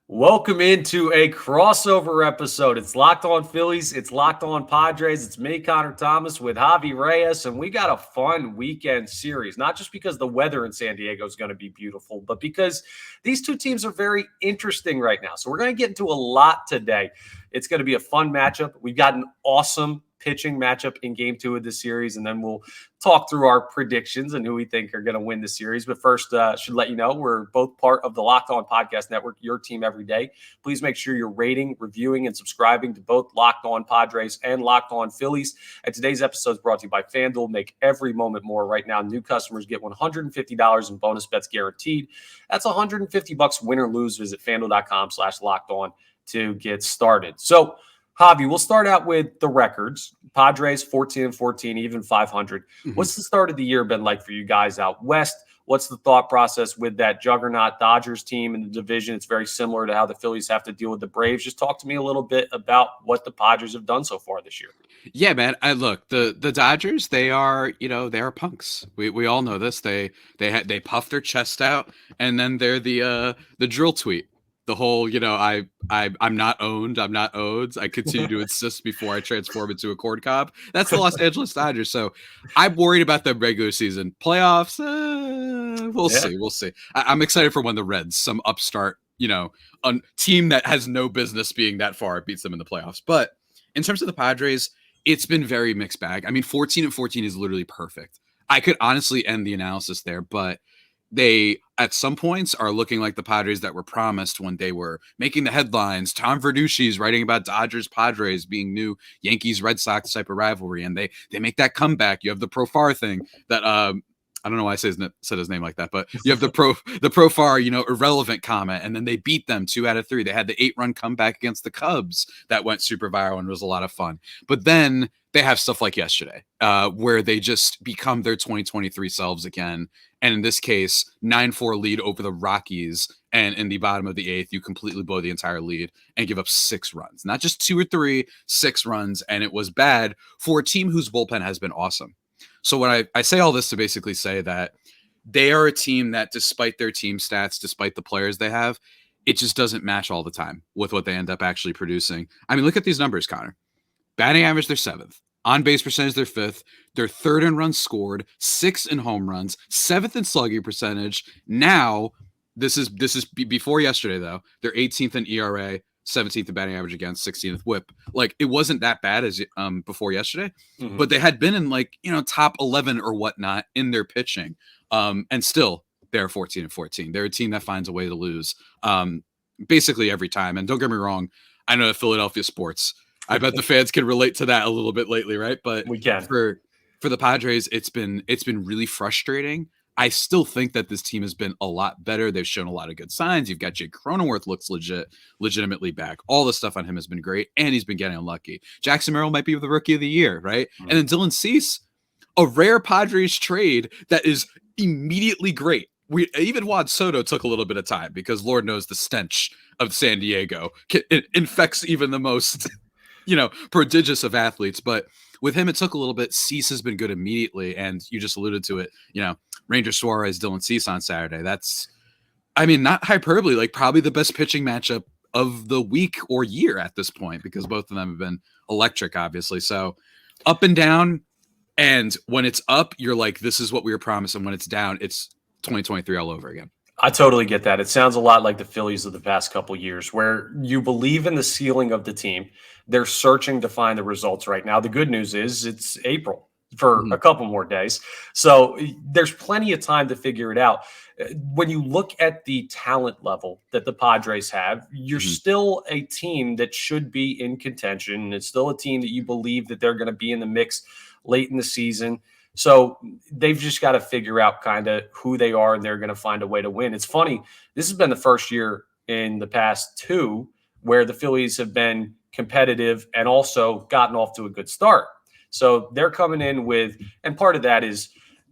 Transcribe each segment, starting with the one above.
Welcome into a crossover episode. It's Locked On Phillies. It's Locked On Padres. It's me, Connor Thomas, with Javi Reyes, and we got a fun weekend series. Not just because the weather in San Diego is going to be beautiful, but because these two teams are very interesting right now. So we're going to get into a lot today. It's going to be a fun matchup. We've got an awesome pitching matchup in game 2 of the series, and then we'll talk through our predictions and who we think are going to win the series. But first, should let you know we're both part of the Locked On Podcast Network, your team every day. Please make sure you're rating, reviewing, and subscribing to both Locked On Padres and Locked On Phillies. And today's episode is brought to you by FanDuel. Make every moment more. Right now, new customers get $150 in bonus bets guaranteed. That's $150 win or lose. Visit FanDuel.com/LockedOn to get started. So, Javi, we'll start out with the records. Padres 14-14, even 500. What's the start of the year been like for you guys out west? What's the thought process with that juggernaut Dodgers team in the division? It's very similar to how the Phillies have to deal with the Braves. Just talk to me a little bit about what the Padres have done so far this year. Yeah, man. Look, the Dodgers, they are punks. We all know this. They puff their chest out, and then they're the drill tweet. The whole, I'm not owned, I'm not owed. I continue to insist before I transform into a corn cob. That's the Los Angeles Dodgers. So I'm worried about the regular season. Playoffs, we'll see. I'm excited for when the Reds, some upstart, a team that has no business being that far, beats them in the playoffs. But in terms of the Padres, it's been very mixed bag. I mean, 14-14 is literally perfect. I could honestly end the analysis there, but they, at some points, are looking like the Padres that were promised when they were making the headlines. Tom Verducci's writing about Dodgers-Padres being new Yankees-Red Sox type of rivalry, and they make that comeback. You have the Profar thing that I don't know why I said his name like that, but you have the Profar, irrelevant comment, and then they beat them 2 out of 3. They had the 8-run comeback against the Cubs that went super viral and was a lot of fun. But then they have stuff like yesterday, where they just become their 2023 selves again. And in this case, 9-4 lead over the Rockies. And in the bottom of the 8th, you completely blow the entire lead and give up 6 runs. Not just 2 or 3, 6 runs. And it was bad for a team whose bullpen has been awesome. So when I say all this to basically say that they are a team that, despite their team stats, despite the players they have, it just doesn't match all the time with what they end up actually producing. I mean, look at these numbers, Connor. Batting average, they're 7th. On-base percentage, they're 5th. They're 3rd in runs scored, 6th in home runs, 7th in slugging percentage. Now, this is before yesterday, though. They're 18th in ERA, 17th in batting average against, 16th whip. Like, it wasn't that bad as before yesterday, but they had been in top 11 or whatnot in their pitching. And still, they're 14-14. They're a team that finds a way to lose basically every time. And don't get me wrong, I know that Philadelphia sports, I bet the fans can relate to that a little bit lately, right? But we can. For the Padres, it's been really frustrating. I still think that this team has been a lot better. They've shown a lot of good signs. You've got Jake Cronenworth looks legitimately back. All the stuff on him has been great, and he's been getting unlucky. Jackson Merrill might be the rookie of the year, right? And then Dylan Cease, a rare Padres trade that is immediately great. Even Juan Soto took a little bit of time because Lord knows the stench of San Diego it infects even the most prodigious of athletes. But with him, it took a little bit. Cease has been good immediately, and you just alluded to it. Ranger Suarez, Dylan Cease on Saturday. That's, not hyperbole, like probably the best pitching matchup of the week or year at this point, because both of them have been electric, obviously. So up and down, and when it's up, you're like, this is what we were promised, and when it's down, it's 2023 all over again. I totally get that. It sounds a lot like the Phillies of the past couple of years, where you believe in the ceiling of the team. They're searching to find the results right now. The good news is it's April for a couple more days. So there's plenty of time to figure it out. When you look at the talent level that the Padres have, you're still a team that should be in contention. It's still a team that you believe that they're going to be in the mix late in the season. So they've just got to figure out kind of who they are, and they're going to find a way to win. It's funny. This has been the first year in the past 2 where the Phillies have been competitive and also gotten off to a good start. So they're coming in with, and part of that is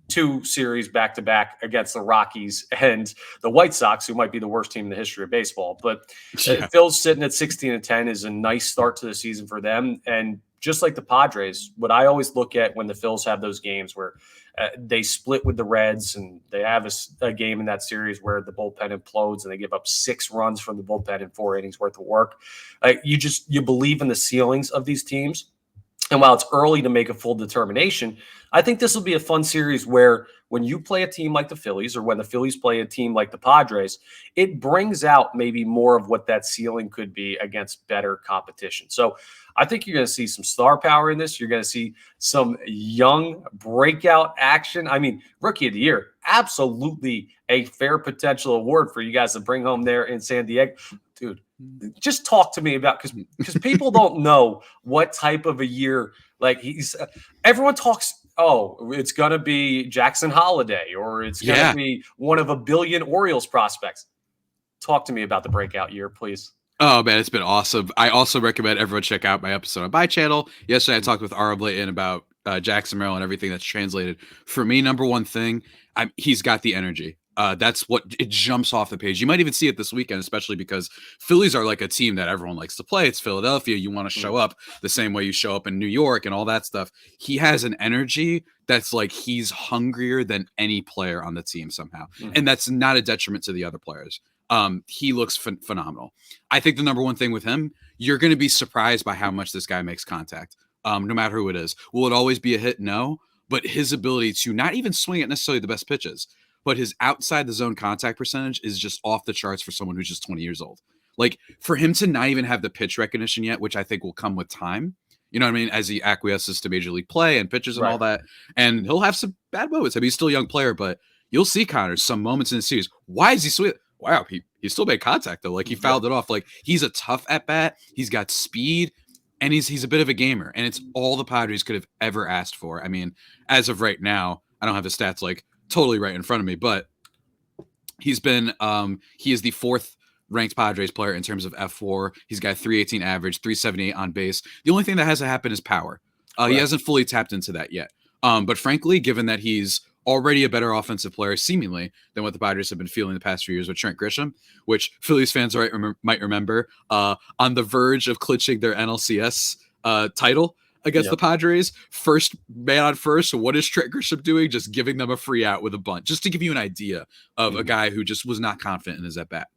2 series back-to-back against the Rockies and the White Sox, who might be the worst team in the history of baseball. But Phil's sitting at 16-10 is a nice start to the season for them. And just like the Padres, what I always look at when the Phils have those games where they split with the Reds and they have a game in that series where the bullpen implodes and they give up 6 runs from the bullpen in 4 innings worth of work. You believe in the ceilings of these teams. And while it's early to make a full determination, I think this will be a fun series where when you play a team like the Phillies or when the Phillies play a team like the Padres, it brings out maybe more of what that ceiling could be against better competition. So I think you're going to see some star power in this. You're going to see some young breakout action. I mean, Rookie of the Year, absolutely a fair potential award for you guys to bring home there in San Diego. Dude, just talk to me about, because people don't know what type of a year, like everyone talks, oh, it's going to be Jackson Holiday or it's going to be one of a billion Orioles prospects. Talk to me about the breakout year, please. Oh, man, it's been awesome. I also recommend everyone check out my episode on my channel. Yesterday, I talked with Ara Blayton about Jackson Merrill and everything that's translated. For me, number one thing, he's got the energy. That's what it jumps off the page. You might even see it this weekend, especially because Phillies are like a team that everyone likes to play. It's Philadelphia. You want to show up the same way you show up in New York and all that stuff. He has an energy that's like he's hungrier than any player on the team somehow. And that's not a detriment to the other players. He looks phenomenal. I think the number one thing with him, you're going to be surprised by how much this guy makes contact, no matter who it is. Will it always be a hit? No. But his ability to not even swing at necessarily the best pitches, but his outside the zone contact percentage is just off the charts for someone who's just 20 years old. Like, for him to not even have the pitch recognition yet, which I think will come with time, you know what I mean, as he acquiesces to major league play and pitches and all that. And he'll have some bad moments. I mean, he's still a young player, but you'll see, Connor, some moments in the series. Why is he swinging? Wow, he still made contact, though. Like, he fouled it off. Like, he's a tough at-bat. He's got speed, and he's a bit of a gamer. And it's all the Padres could have ever asked for. I mean, as of right now, I don't have the stats, like, totally right in front of me, but he's been he is the 4th ranked Padres player in terms of F4. He's got 318 average, 378 on base. The only thing that hasn't happened is power. He hasn't fully tapped into that yet. But frankly, given that he's already a better offensive player, seemingly, than what the Padres have been feeling the past few years with Trent Grisham, which Phillies fans might remember, on the verge of clinching their NLCS title against the Padres, first man on first. So what is Trent Grisham doing? Just giving them a free out with a bunt, just to give you an idea of a guy who just was not confident in his at-bat.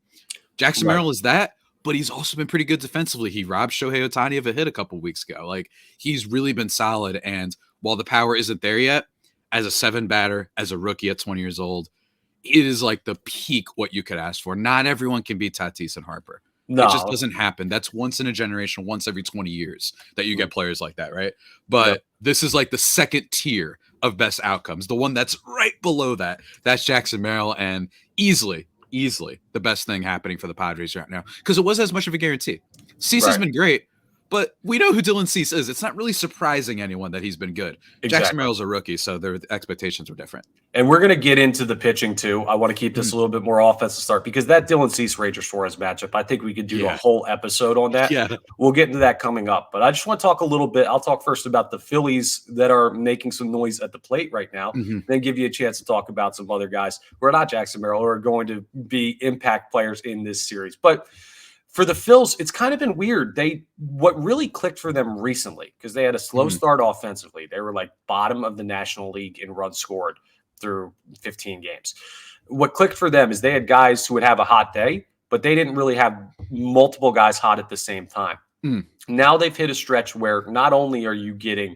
Jackson Merrill is that, but he's also been pretty good defensively. He robbed Shohei Ohtani of a hit a couple weeks ago. Like, he's really been solid. And while the power isn't there yet, as a 7 batter, as a rookie at 20 years old, it is like the peak what you could ask for. Not everyone can beat Tatis and Harper. No. It just doesn't happen. That's once in a generation, once every 20 years that you get players like that, right? But this is like the second tier of best outcomes. The one that's right below that, that's Jackson Merrill, and easily the best thing happening for the Padres right now, because it wasn't as much of a guarantee. Cease has been great, but we know who Dylan Cease is. It's not really surprising anyone that he's been good. Exactly. Jackson Merrill's a rookie, so their expectations were different. And we're going to get into the pitching, too. I want to keep this a little bit more offensive start, because that Dylan Cease Ranger Suarez matchup, I think we could do a whole episode on that. We'll get into that coming up. But I just want to talk a little bit. I'll talk first about the Phillies that are making some noise at the plate right now, then give you a chance to talk about some other guys who are not Jackson Merrill, who are going to be impact players in this series. But for the Phils, it's kind of been weird. What really clicked for them recently, because they had a slow start offensively. They were like bottom of the National League in runs scored through 15 games. What clicked for them is they had guys who would have a hot day, but they didn't really have multiple guys hot at the same time. Now they've hit a stretch where not only are you getting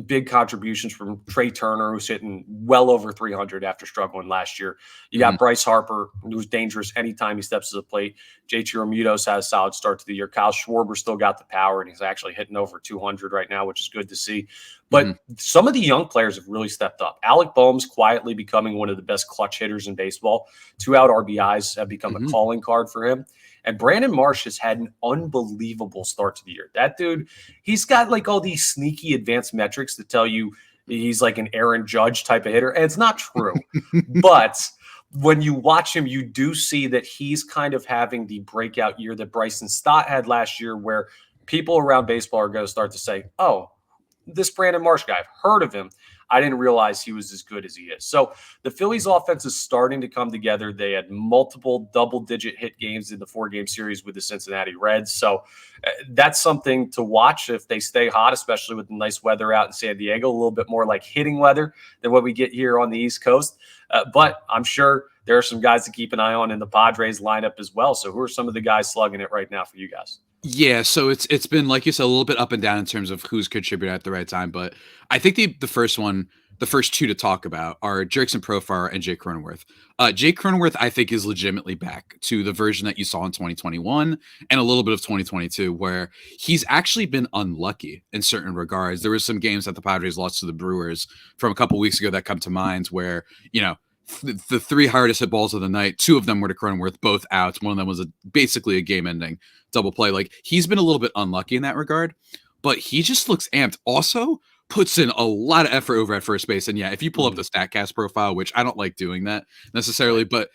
big contributions from Trey Turner, who's hitting well over 300 after struggling last year. You got Bryce Harper, who's dangerous anytime he steps to the plate. JT Realmuto's had a solid start to the year. Kyle Schwarber still got the power, and he's actually hitting over 200 right now, which is good to see. But some of the young players have really stepped up. Alec Boehm's quietly becoming one of the best clutch hitters in baseball. 2-out RBIs have become a calling card for him. And Brandon Marsh has had an unbelievable start to the year. That dude, he's got like all these sneaky advanced metrics that tell you he's like an Aaron Judge type of hitter. And it's not true. But when you watch him, you do see that he's kind of having the breakout year that Bryson Stott had last year, where people around baseball are going to start to say, oh, this Brandon Marsh guy, I've heard of him. I didn't realize he was as good as he is. So the Phillies offense is starting to come together. They had multiple double-digit hit games in the 4-game series with the Cincinnati Reds. So that's something to watch if they stay hot, especially with the nice weather out in San Diego, a little bit more like hitting weather than what we get here on the East Coast. But I'm sure there are some guys to keep an eye on in the Padres lineup as well. So who are some of the guys slugging it right now for you guys? Yeah, so it's been, like you said, a little bit up and down in terms of who's contributed at the right time. But I think the first two to talk about are Jurickson, Profar, and Jake Cronenworth. Jake Cronenworth, I think, is legitimately back to the version that you saw in 2021 and a little bit of 2022, where he's actually been unlucky in certain regards. There were some games that the Padres lost to the Brewers from a couple weeks ago that come to mind where, the three hardest hit balls of the night, two of them were to Cronenworth, both outs. One of them was basically a game-ending double play. Like, he's been a little bit unlucky in that regard, but he just looks amped. Also, puts in a lot of effort over at first base. And yeah, if you pull up the StatCast profile, which I don't like doing that necessarily, but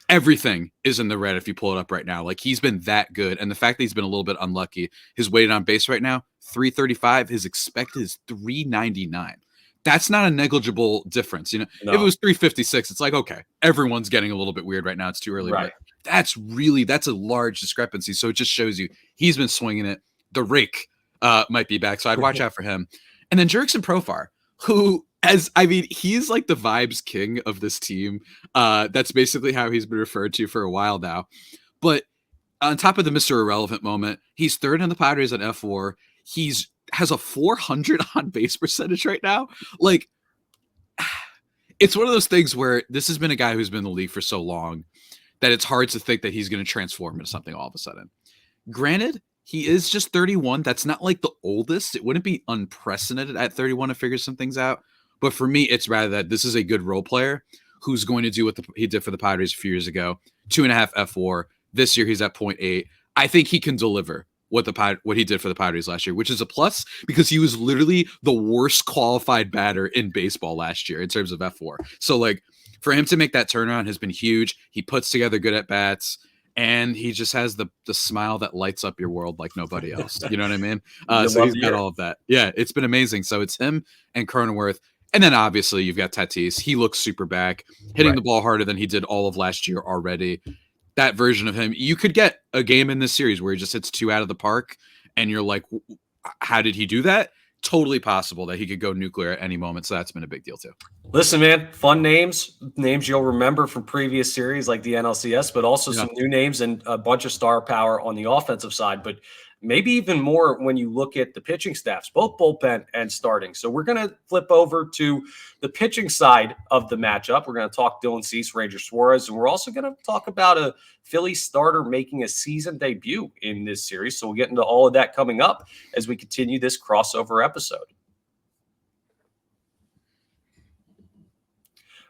everything is in the red if you pull it up right now. Like, he's been that good. And the fact that he's been a little bit unlucky, his weighted on base right now, 335, his expected is 399. That's not a negligible difference. No. If it was 356, it's like, okay, everyone's getting a little bit weird right now. It's too early. Right. But that's a large discrepancy. So it just shows you he's been swinging it. The rake might be back. So I'd watch out for him. And then Jurickson Profar, who, he's like the vibes king of this team. That's basically how he's been referred to for a while now. But on top of the Mr. Irrelevant moment, he's third in the Padres at F4. Has a 400 on base percentage right now. Like, it's one of those things where this has been a guy who's been in the league for so long that it's hard to think that he's going to transform into something all of a sudden. Granted, he is just 31. That's not like the oldest. It wouldn't be unprecedented at 31 to figure some things out. But for me, it's rather that this is a good role player who's going to do what he did for the Padres a few years ago. 2.5 F4. This year, he's at 0.8. I think he can deliver what he did for the Padres last year, which is a plus because he was literally the worst qualified batter in baseball last year in terms of F4. So, like, for him to make that turnaround has been huge. He puts together good at bats, and he just has the smile that lights up your world like nobody else. You know what I mean? So he's got all of that. Yeah, it's been amazing. So it's him and Cronenworth. And then obviously you've got Tatis. He looks super back, hitting the ball harder than he did all of last year already. That version of him, you could get a game in this series where he just hits 2 out of the park and you're like, how did he do that? Totally possible that he could go nuclear at any moment. So that's been a big deal too. Listen, man, fun names you'll remember from previous series like the NLCS, but also some new names and a bunch of star power on the offensive side. But maybe even more when you look at the pitching staffs, both bullpen and starting. So we're going to flip over to the pitching side of the matchup. We're going to talk Dylan Cease, Ranger Suarez, and we're also going to talk about a Philly starter making a season debut in this series. So we'll get into all of that coming up as we continue this crossover episode.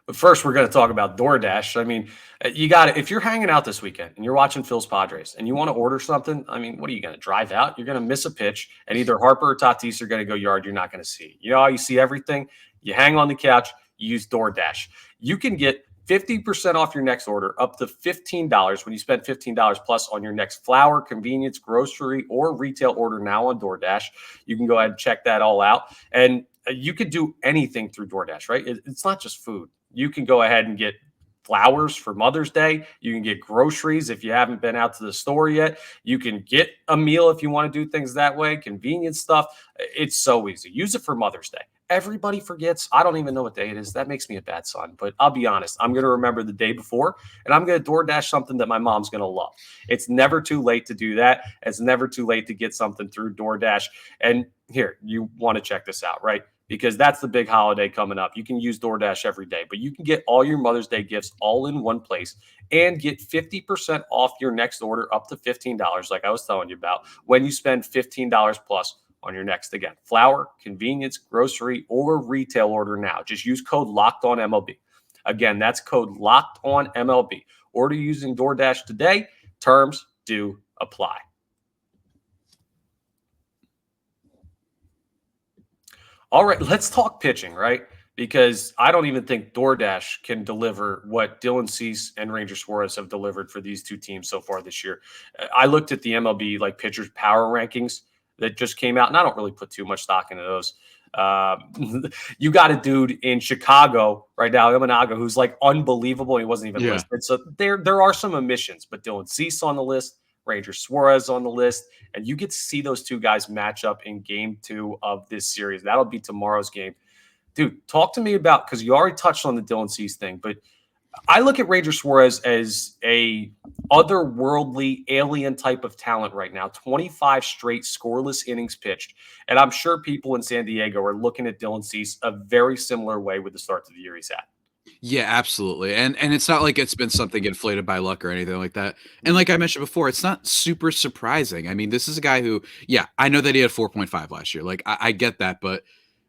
But first, we're going to talk about DoorDash. I mean, you got it. If you're hanging out this weekend and you're watching Phil's Padres and you want to order something, I mean, what are you going to drive out? You're going to miss a pitch, and either Harper or Tatis are going to go yard. You're not going to see. You know how you see everything? You hang on the couch, you use DoorDash. You can get 50% off your next order, up to $15 when you spend $15 plus on your next flour, convenience, grocery, or retail order now on DoorDash. You can go ahead and check that all out. And you could do anything through DoorDash, right? It's not just food. You can go ahead and get flowers for Mother's Day. You can get groceries if you haven't been out to the store yet. You can get a meal if you want to do things that way, convenience stuff. It's so easy. Use it for Mother's Day. Everybody forgets. I don't even know what day it is. That makes me a bad son. But I'll be honest. I'm going to remember the day before, and I'm going to DoorDash something that my mom's going to love. It's never too late to do that. It's never too late to get something through DoorDash. And here, you want to check this out, right? Because that's the big holiday coming up. You can use DoorDash every day, but you can get all your Mother's Day gifts all in one place and get 50% off your next order up to $15, like I was telling you about, when you spend $15 plus on your next, again, flour, convenience, grocery, or retail order now. Just use code LOCKEDONMLB. Again, that's code LOCKEDONMLB. Order using DoorDash today. Terms do apply. All right, let's talk pitching, right? Because I don't even think DoorDash can deliver what Dylan Cease and Ranger Suarez have delivered for these two teams so far this year. I looked at the MLB pitchers power rankings that just came out, and I don't really put too much stock into those. You got a dude in Chicago right now, Imanaga, who's like unbelievable. He wasn't even listed. So there are some omissions, but Dylan Cease on the list, Ranger Suarez on the list, and you get to see those two guys match up in game 2 of this series. That'll be tomorrow's game. Dude, talk to me about, because you already touched on the Dylan Cease thing, but I look at Ranger Suarez as a otherworldly alien type of talent right now. 25 straight scoreless innings pitched. And I'm sure people in San Diego are looking at Dylan Cease a very similar way with the start to the year he's had. Yeah, absolutely. And it's not like it's been something inflated by luck or anything like that. And like I mentioned before, it's not super surprising. I mean, this is a guy who, yeah, I know that he had 4.5 last year. Like I get that, but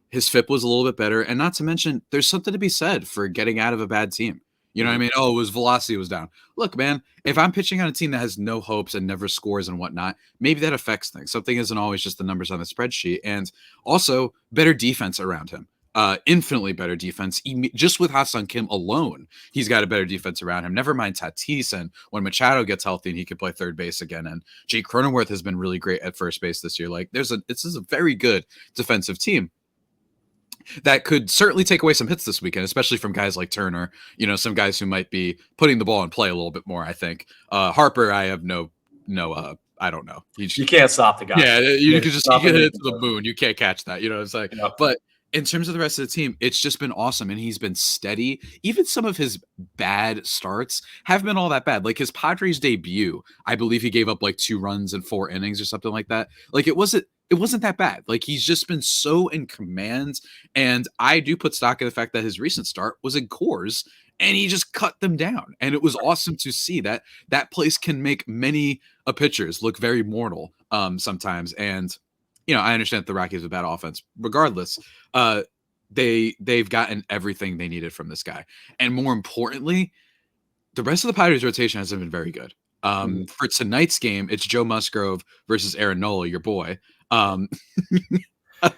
his FIP was a little bit better. And not to mention, there's something to be said for getting out of a bad team. You know what I mean? Oh, his velocity was down. Look, man, if I'm pitching on a team that has no hopes and never scores and whatnot, maybe that affects things. Something isn't always just the numbers on the spreadsheet. And also better defense around him. Infinitely better defense. Just with Ha-Seong Kim alone, he's got a better defense around him. Never mind Tatis, and when Machado gets healthy and he can play third base again. And Jake Cronenworth has been really great at first base this year. Like this is a very good defensive team that could certainly take away some hits this weekend, especially from guys like Turner, some guys who might be putting the ball in play a little bit more, I think. Harper, I have no, I don't know. You can't stop the guy. Yeah, you can hit it to the moon. You can't catch that. It's like, but in terms of the rest of the team, it's just been awesome. And he's been steady. Even some of his bad starts haven't been all that bad. Like his Padres debut, I believe he gave up like 2 runs in 4 innings or something like that. Like it wasn't that bad. Like he's just been so in command. And I do put stock in the fact that his recent start was in Coors and he just cut them down. And it was awesome to see that place can make many pitchers look very mortal sometimes. And I understand that the Rockies have a bad offense. Regardless, they've gotten everything they needed from this guy. And more importantly, the rest of the Padres rotation hasn't been very good. For tonight's game, it's Joe Musgrove versus Aaron Nola, your boy. I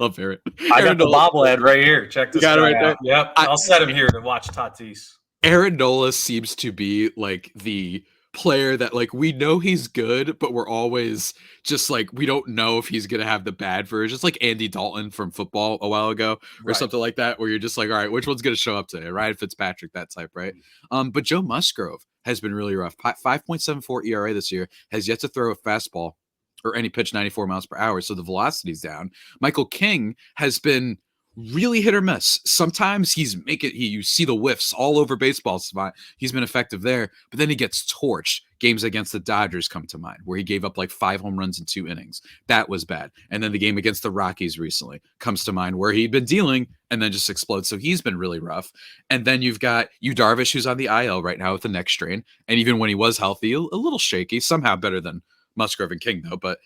love Aaron. I got the bobblehead right here. Check this guy right out. There. Yep, I'll set him here to watch Tatis. Aaron Nola seems to be like the player that like we know he's good, but we're always just like we don't know if he's gonna have the bad version. It's like Andy Dalton from football a while ago or something like that, where you're just like, all right, which one's gonna show up today? Ryan Fitzpatrick, that type, right? But Joe Musgrove has been really rough. 5.74 ERA this year, has yet to throw a fastball or any pitch 94 miles per hour, so the velocity's down. Michael King has been really hit or miss. Sometimes you see the whiffs all over baseball spot. He's been effective there, but then he gets torched. Games against the Dodgers come to mind, where he gave up like 5 home runs in 2 innings. That was bad. And then the game against the Rockies recently comes to mind, where he'd been dealing and then just explodes. So he's been really rough. And then you've got Yu Darvish, who's on the IL right now with the neck strain. And even when he was healthy, a little shaky, somehow better than Musgrove and King though. But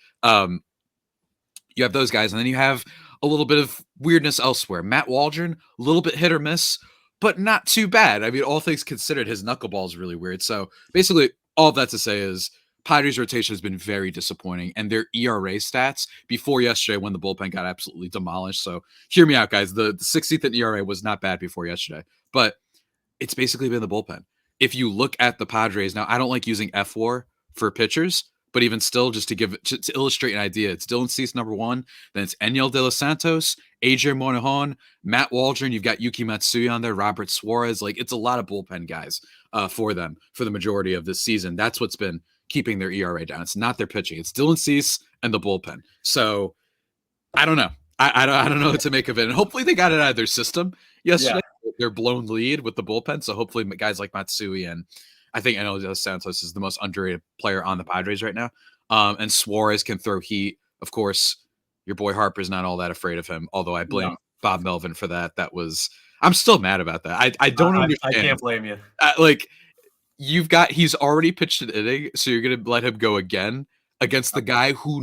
you have those guys, and then you have a little bit of weirdness elsewhere. Matt Waldron, a little bit hit or miss, but not too bad. I mean, all things considered, his knuckleball is really weird. So basically, all of that to say is Padres rotation has been very disappointing, and their ERA stats before yesterday when the bullpen got absolutely demolished. So hear me out, guys. The 16th in ERA was not bad before yesterday, but it's basically been the bullpen. If you look at the Padres now, I don't like using F-WAR for pitchers, but even still, just to illustrate an idea, it's Dylan Cease number 1, then it's Enyel De Los Santos, Adrian Morejon, Matt Waldron, you've got Yuki Matsui on there, Robert Suarez. Like it's a lot of bullpen guys for them for the majority of this season. That's what's been keeping their ERA down. It's not their pitching. It's Dylan Cease and the bullpen. So I don't know. I don't know what to make of it. And hopefully they got it out of their system yesterday. Yeah. Their blown lead with the bullpen. So hopefully guys like Matsui and I think Enyel De Los Santos is the most underrated player on the Padres right now. And Suarez can throw heat. Of course, your boy Harper's not all that afraid of him, although I blame Bob Melvin for that. I'm still mad about that. I don't understand. I can't blame you. He's already pitched an inning, so you're going to let him go again against the guy who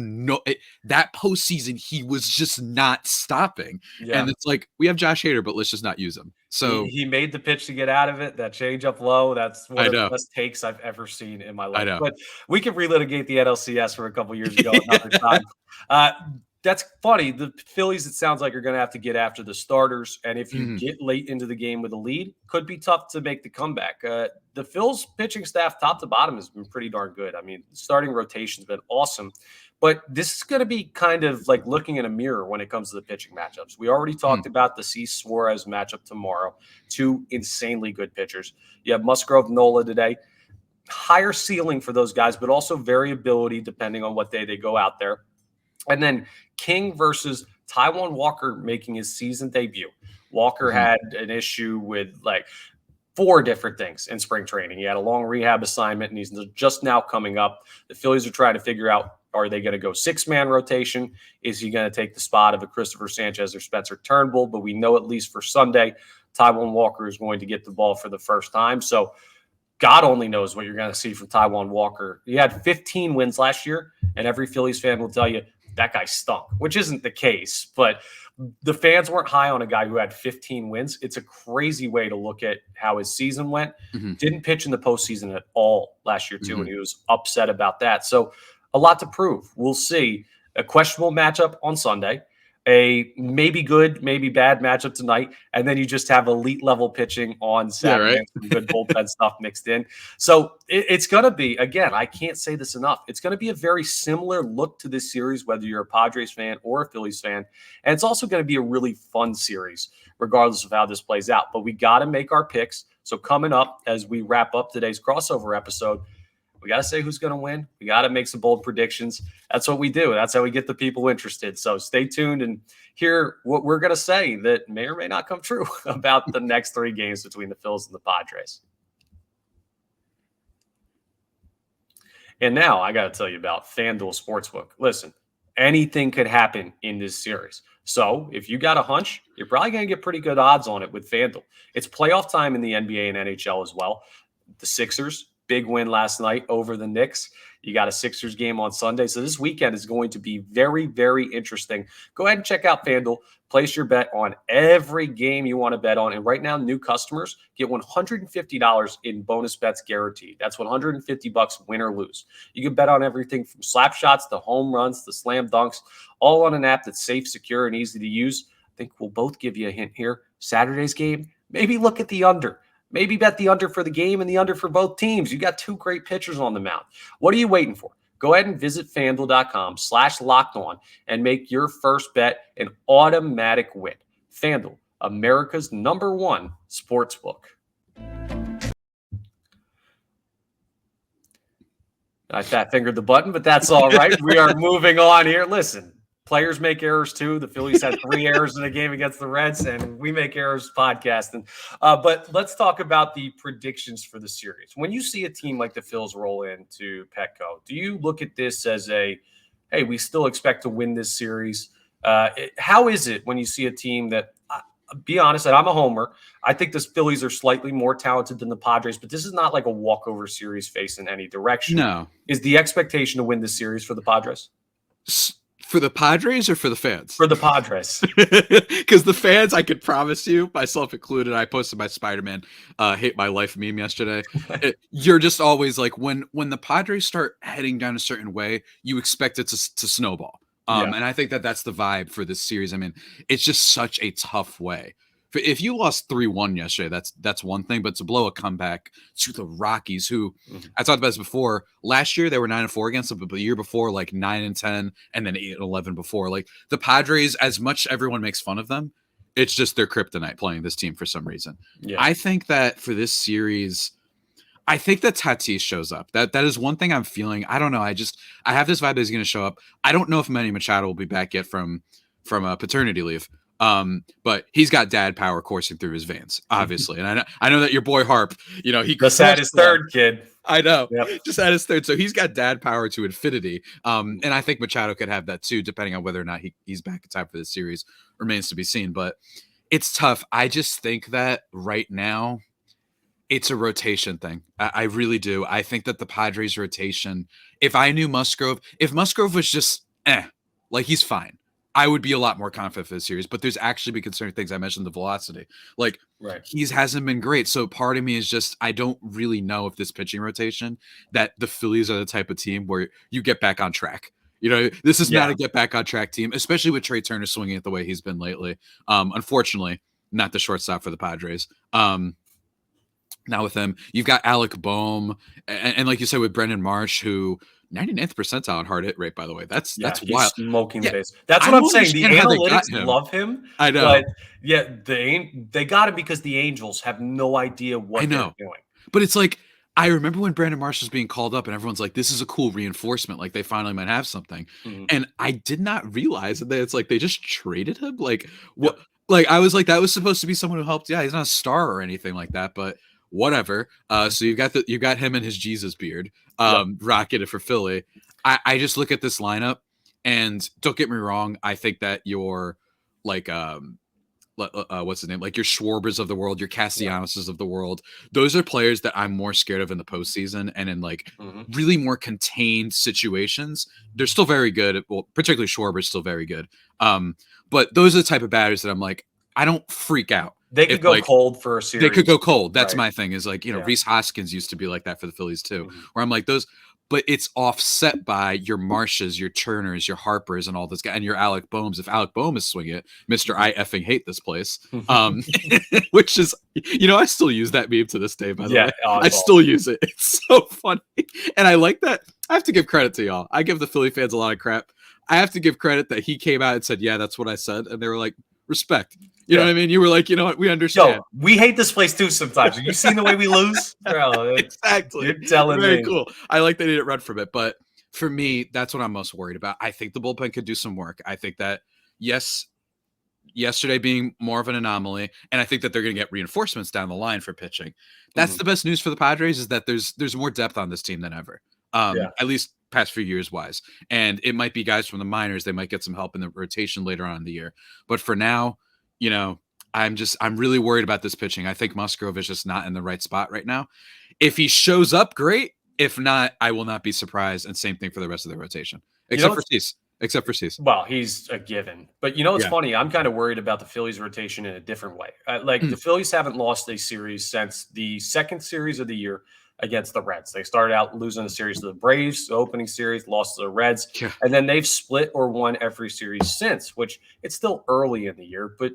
that postseason he was just not stopping. Yeah. And it's like, we have Josh Hader, but let's just not use him. So he made the pitch to get out of it. That change up low. That's one of the best takes I've ever seen in my life. But we can relitigate the NLCS for a couple years ago another time. That's funny. The Phillies, it sounds like, are going to have to get after the starters. And if you get late into the game with a lead, could be tough to make the comeback. The Phils pitching staff, top to bottom, has been pretty darn good. I mean, starting rotation's been awesome. But this is going to be kind of like looking in a mirror when it comes to the pitching matchups. We already talked about the Suarez matchup tomorrow. Two insanely good pitchers. You have Musgrove, Nola today. Higher ceiling for those guys, but also variability depending on what day they go out there. And then King versus Taijuan Walker making his season debut. Walker had an issue with like 4 different things in spring training. He had a long rehab assignment, and he's just now coming up. The Phillies are trying to figure out, are they going to go 6-man rotation? Is he going to take the spot of a Christopher Sanchez or Spencer Turnbull? But we know at least for Sunday, Taijuan Walker is going to get the ball for the first time. So God only knows what you're going to see from Taijuan Walker. He had 15 wins last year, and every Phillies fan will tell you, that guy stunk, which isn't the case, but the fans weren't high on a guy who had 15 wins. It's a crazy way to look at how his season went. Didn't pitch in the postseason at all last year, too, and he was upset about that. So a lot to prove. We'll see. A questionable matchup on Sunday, a maybe good, maybe bad matchup tonight, and then you just have elite level pitching on Saturday, and some good bullpen stuff mixed in. So it's going to be, again, I can't say this enough, it's going to be a very similar look to this series, whether you're a Padres fan or a Phillies fan, and it's also going to be a really fun series, regardless of how this plays out. But we got to make our picks. So coming up, as we wrap up today's crossover episode, we got to say who's going to win. We got to make some bold predictions. That's what we do. That's how we get the people interested. So stay tuned and hear what we're going to say that may or may not come true about the next 3 games between the Phils and the Padres. And now I got to tell you about FanDuel Sportsbook. Listen, anything could happen in this series. So if you got a hunch, you're probably going to get pretty good odds on it with FanDuel. It's playoff time in the NBA and NHL as well. The Sixers, big win last night over the Knicks. You got a Sixers game on Sunday. So this weekend is going to be very, very interesting. Go ahead and check out FanDuel. Place your bet on every game you want to bet on. And right now, new customers get $150 in bonus bets guaranteed. That's $150 win or lose. You can bet on everything from slap shots to home runs to slam dunks, all on an app that's safe, secure, and easy to use. I think we'll both give you a hint here. Saturday's game, maybe look at the under. Maybe bet the under for the game and the under for both teams. You got 2 great pitchers on the mound. What are you waiting for? Go ahead and visit FanDuel.com/lockedon and make your first bet an automatic win. FanDuel, America's #1 sportsbook. I fat fingered the button, but that's all right. We are moving on here. Listen. Players make errors too. The Phillies had 3 errors in a game against the Reds, and we make errors podcasting. But let's talk about the predictions for the series. When you see a team like the Phils roll into Petco, do you look at this as hey, we still expect to win this series? How is it when you see a team that, be honest, and I'm a homer, I think the Phillies are slightly more talented than the Padres, but this is not like a walkover series faced in any direction. No. Is the expectation to win this series for the Padres? For the Padres or for the fans? For the Padres. Because the fans, I could promise you, myself included, I posted my Spider-Man hate my life meme yesterday. You're just always like, when the Padres start heading down a certain way, you expect it to snowball. And I think that's the vibe for this series. I mean, it's just such a tough way. If you lost 3-1 yesterday, that's one thing, but to blow a comeback to the Rockies, who I talked about this before. Last year they were 9-4 against them, but the year before, like 9-10, and then 8-11 before. Like the Padres, as much everyone makes fun of them, it's just their kryptonite playing this team for some reason. Yeah. I think that for this series, I think that Tatis shows up. That is one thing I'm feeling. I don't know. I have this vibe that he's going to show up. I don't know if Manny Machado will be back yet from paternity leave. But he's got dad power coursing through his veins, obviously. And I know that your boy Harp, he just had his third kid. I know. Yep. Just had his third. So he's got dad power to infinity. And I think Machado could have that too, depending on whether or not he's back in time for this series. Remains to be seen. But it's tough. I just think that right now it's a rotation thing. I really do. I think that the Padres rotation, if Musgrove was just like he's fine, I would be a lot more confident for this series, but there's actually been concerning things. I mentioned the velocity. Like, he hasn't been great. So part of me is just, I don't really know if this pitching rotation, that the Phillies are the type of team where you get back on track. This is not a get back on track team, especially with Trey Turner swinging it the way he's been lately. Unfortunately, not the shortstop for the Padres. Now with them, you've got Alec Boehm, and like you said, with Brendan Marsh, who 99th percentile in hard hit rate, by the way. That's he's wild. smoking the base. That's what I'm saying. The analytics love him. I know. But they got him because the Angels have no idea what they're doing. But it's like, I remember when Brandon Marsh was being called up and everyone's like, this is a cool reinforcement. Like they finally might have something. Mm-hmm. And I did not realize that it's like, they just traded him. Like what? Yep. Like I was like, that was supposed to be someone who helped. Yeah. He's not a star or anything like that, but whatever. So you got him and his Jesus beard, rocking it for Philly. I just look at this lineup and don't get me wrong. I think that you're like, what's his name? Like your Schwarbers of the world, your Castellanos of the world. Those are players that I'm more scared of in the postseason and in like really more contained situations. They're still very good. Well, particularly Schwarber's still very good. But those are the type of batters that I'm like, I don't freak out. They could go cold for a series. They could go cold. That's my thing is like, Rhys Hoskins used to be like that for the Phillies too, where I'm like those, but it's offset by your Marshes, your Turners, your Harpers, and all this guy, and your Alec Boehms. If Alec Boehm is swinging it, Mr. I effing hate this place. Which is, I still use that meme to this day, by the way. I still use it. It's so funny. And I like that. I have to give credit to y'all. I give the Philly fans a lot of crap. I have to give credit that he came out and said, yeah, that's what I said. And they were like, respect. You know what I mean? You were like, you know what? We understand. Yo, we hate this place too sometimes. Have you seen the way we lose? Bro, exactly. You're telling me. Very cool. I like that he didn't run from it. But for me, that's what I'm most worried about. I think the bullpen could do some work. I think that, yes, yesterday being more of an anomaly, and I think that they're going to get reinforcements down the line for pitching. That's the best news for the Padres is that there's more depth on this team than ever. At least past few years wise. And it might be guys from the minors. They might get some help in the rotation later on in the year. But for now, I'm really worried about this pitching. I think Musgrove is just not in the right spot right now. If he shows up, great. If not, I will not be surprised. And same thing for the rest of the rotation, except for Cease. Well, he's a given. But it's funny. I'm kind of worried about the Phillies rotation in a different way. The Phillies haven't lost a series since the second series of the year against the Reds. They started out losing the series to the Braves, the opening series, lost to the Reds, and then they've split or won every series since, which it's still early in the year. But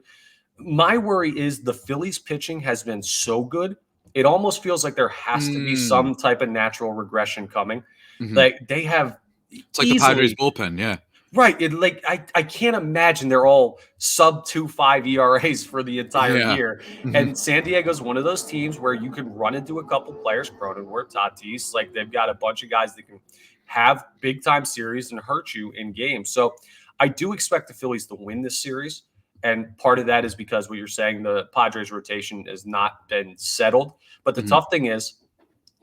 my worry is the Phillies pitching has been so good. It almost feels like there has to be some type of natural regression coming. Like they have it's like the Padres bullpen, yeah. Right. I can't imagine they're all sub 2.5 ERAs for the entire year. And San Diego's one of those teams where you can run into a couple players, Cronenworth, Tatis, like they've got a bunch of guys that can have big time series and hurt you in games. So I do expect the Phillies to win this series. And part of that is because what you're saying, the Padres rotation has not been settled. But the tough thing is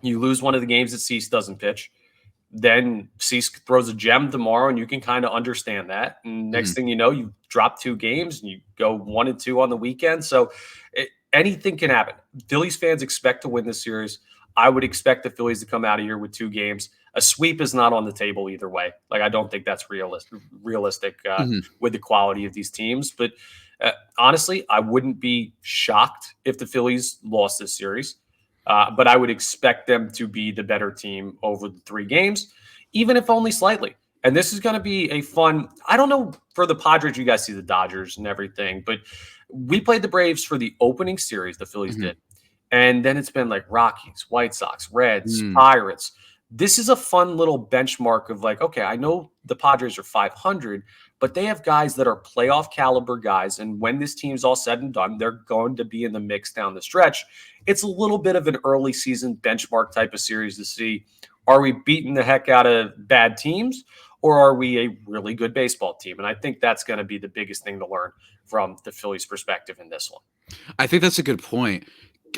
you lose one of the games that Cease doesn't pitch. Then Cease throws a gem tomorrow, and you can kind of understand that. And next thing you know, you drop 2 games, and you go 1-2 on the weekend. So anything can happen. Phillies fans expect to win this series. I would expect the Phillies to come out of here with 2 games. A sweep is not on the table either way. Like I don't think that's realistic with the quality of these teams. But honestly, I wouldn't be shocked if the Phillies lost this series. But I would expect them to be the better team over the 3 games, even if only slightly. And this is going to be a fun – I don't know for the Padres, you guys see the Dodgers and everything, but we played the Braves for the opening series, the Phillies did. And then it's been like Rockies, White Sox, Reds, Pirates. This is a fun little benchmark of like, okay, I know the Padres are 500, but they have guys that are playoff caliber guys. And when this team's all said and done, they're going to be in the mix down the stretch. It's a little bit of an early season benchmark type of series to see, are we beating the heck out of bad teams or are we a really good baseball team? And I think that's going to be the biggest thing to learn from the Phillies' perspective in this one. I think that's a good point.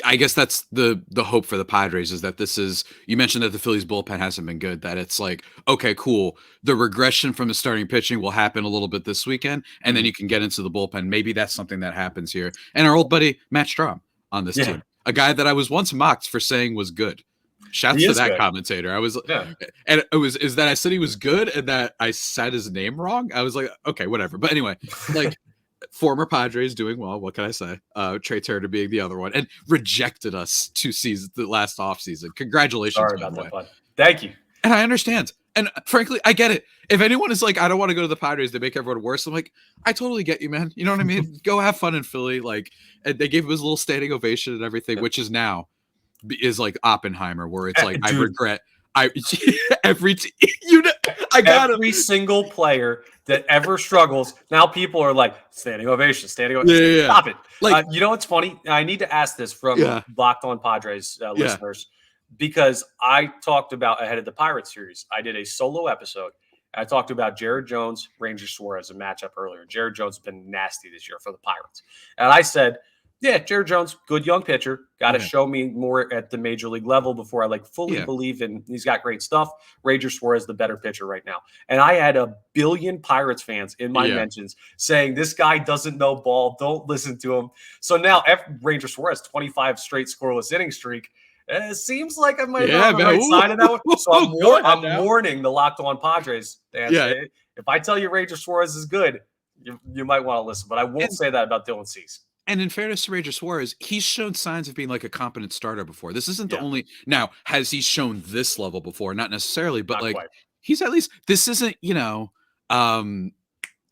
I guess that's the hope for the Padres is that this is, you mentioned that the Phillies bullpen hasn't been good, that it's like, okay, cool. The regression from the starting pitching will happen a little bit this weekend, and then you can get into the bullpen. Maybe that's something that happens here. And our old buddy, Matt Strahm on this team, a guy that I was once mocked for saying was good. Shouts to that commentator. I was, and is that I said he was good and that I said his name wrong. I was like, okay, whatever. But anyway, like, former Padres doing well. What can I say? Trey Turner being the other one, and rejected us 2 seasons, the last offseason. Congratulations, Sorry about that, bud. Thank you. And I understand. And frankly, I get it. If anyone is like, I don't want to go to the Padres, they make everyone worse. I'm like, I totally get you, man. You know what I mean? Go have fun in Philly. Like, and they gave him his little standing ovation and everything, which is now is like Oppenheimer, where it's like, I regret. You know, I got every single player that ever struggles. Now people are like, standing ovation, standing ovation. Yeah. Stop it. Like, you know what's funny? I need to ask this from Locked On Padres listeners, because I talked about ahead of the Pirates series. I did a solo episode. I talked about Jared Jones, Ranger Suarez, a matchup earlier. Jared Jones has been nasty this year for the Pirates. And I said, yeah, Jared Jones, good young pitcher. Got to show me more at the major league level before I fully believe in. He's got great stuff. Ranger Suarez, the better pitcher right now. And I had a billion Pirates fans in my mentions saying this guy doesn't know ball. Don't listen to him. So now Ranger Suarez, 25 straight scoreless inning streak. It seems like I might be on the right side of that one. So I'm warning the Locked On Padres fans. If I tell you Ranger Suarez is good, you might want to listen. But I won't say that about Dylan Cease. And in fairness to Ranger Suarez, he's shown signs of being like a competent starter before. This isn't the only. Now, has he shown this level before? Not necessarily, but not quite. He's at least. This isn't,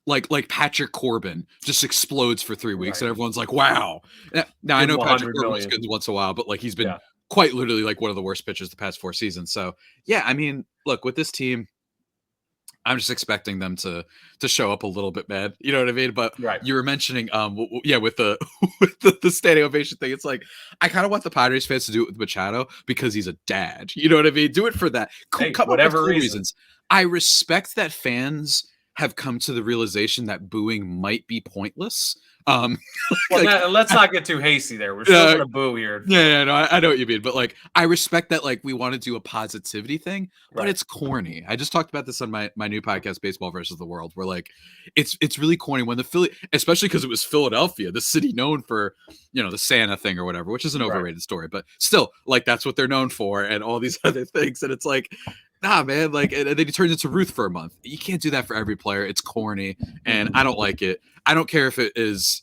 like Patrick Corbin just explodes for 3 weeks and everyone's like, wow. Now I know Patrick Corbin's good once in a while, but like he's been quite literally like one of the worst pitchers the past 4 seasons. So yeah, I mean, look, with this team, I'm just expecting them to show up a little bit, man. You know what I mean? But you were mentioning, with the with the standing ovation thing, it's like I kind of want the Padres fans to do it with Machado because he's a dad. You know what I mean? Do it for that. Whatever reasons. I respect that fans have come to the realization that booing might be pointless. Let's not get too hasty there. We're still gonna boo here. No, I know what you mean, but like I respect that we want to do a positivity thing, but it's corny. I just talked about this on my new podcast, Baseball versus the World, where like it's really corny when the Philly, especially because it was Philadelphia, the city known for the Santa thing or whatever, which is an overrated story, but still like that's what they're known for, and all these other things, and it's like. Nah, man, and then he turns into Ruth for a month. You can't do that for every player. It's corny, and I don't like it. I don't care if it is,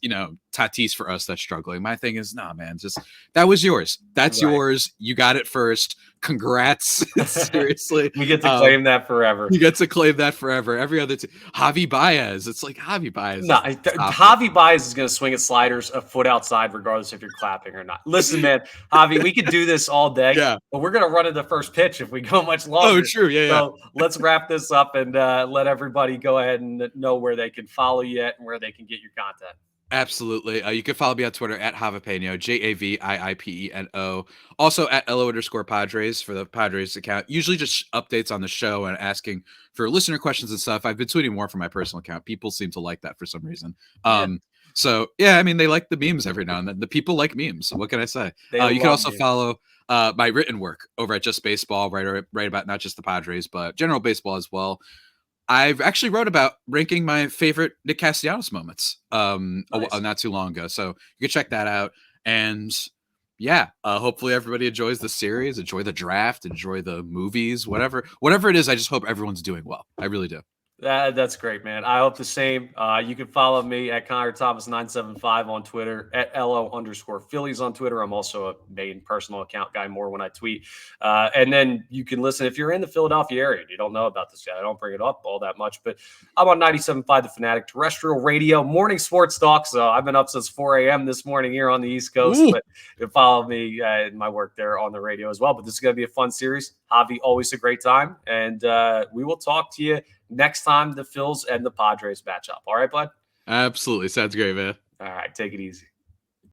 Tatis for us that's struggling. My thing is, nah, man, just that was yours. That's yours. You got it first. Congrats. Seriously. We get to claim that forever. You get to claim that forever. Every other Javi Baez. It's like Javi Baez. No, Javi Baez is going to swing at sliders a foot outside, regardless if you're clapping or not. Listen, man, Javi, we could do this all day, but we're going to run to the first pitch if we go much longer. Oh, true. Yeah. So let's wrap this up and let everybody go ahead and know where they can follow you at and where they can get your content. Absolutely. You can follow me on Twitter at Javipeno, JAVIIPENO. Also at LO_Padres for the Padres account. Usually just updates on the show and asking for listener questions and stuff. I've been tweeting more from my personal account. People seem to like that for some reason. So yeah, I mean, they like the memes every now and then. The people like memes. What can I say? You can also follow my written work over at Just Baseball, right about not just the Padres, but general baseball as well. I've actually wrote about ranking my favorite Nick Castellanos moments not too long ago. So you can check that out. And hopefully everybody enjoys the series, enjoy the draft, enjoy the movies, whatever it is. I just hope everyone's doing well. I really do. That's great, man. I hope the same. You can follow me at Connor Thomas 975 on Twitter, at LO_Phillies on Twitter. I'm also a main personal account guy more when I tweet. And then you can listen if you're in the Philadelphia area and you don't know about this guy. I don't bring it up all that much, but I'm on 97.5 The Fanatic terrestrial radio, morning sports talk. So I've been up since 4 a.m. this morning here on the East Coast. But you can follow me in my work there on the radio as well. But this is going to be a fun series. Javi, always a great time. And we will talk to you next time the Phils and the Padres match up. All right, bud? Absolutely. Sounds great, man. All right. Take it easy.